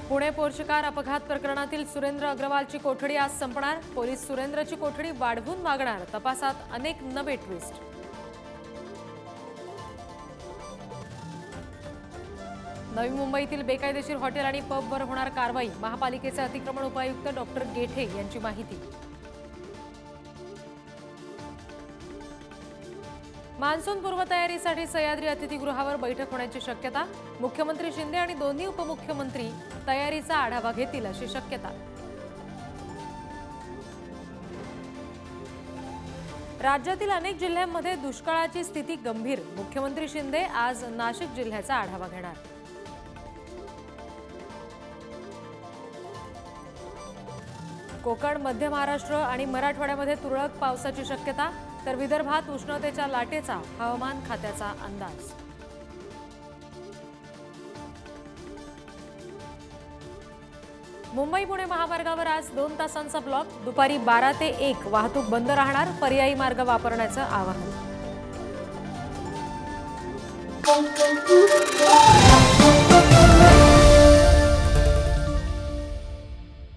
Pune Porsche car अपघात प्रकरणातील सुरेंद्र अग्रवालची कोठडी आज संपणार। पोलीस सुरेंद्रची कोठडी वाढवून मागणार। तपासात अनेक नवे ट्विस्ट। नवी मुंबईतील बेकायदेशीर हॉटेल आणि पबवर होणार कारवाई। महापालिकेचे अतिक्रमण उपायुक्त डॉक्टर गेठे यांची माहिती। मान्सून पूर्वतयारीसाठी सह्याद्री अतिथीगृहावर बैठक होण्याची शक्यता। मुख्यमंत्री शिंदे आणि दोन्ही उपमुख्यमंत्री तयारीचा आढावा घेतील अशी शक्यता। राज्यातील अनेक जिल्ह्यांमध्ये दुष्काळाची स्थिती गंभीर। मुख्यमंत्री शिंदे आज नाशिक जिल्ह्याचा आढावा घेणार। कोकण, मध्य महाराष्ट्र आणि मराठवाड्यामध्ये तुरळक पावसाची शक्यता, तर विदर्भात उष्णतेच्या लाटेचा हवामान खात्याचा अंदाज। मुंबई पुणे महामार्गावर आज 2 तासांचा ब्लॉक। दुपारी 12 ते 1 वाहतूक बंद राहणार। पर्यायी मार्ग वापरण्याचं आवाहन।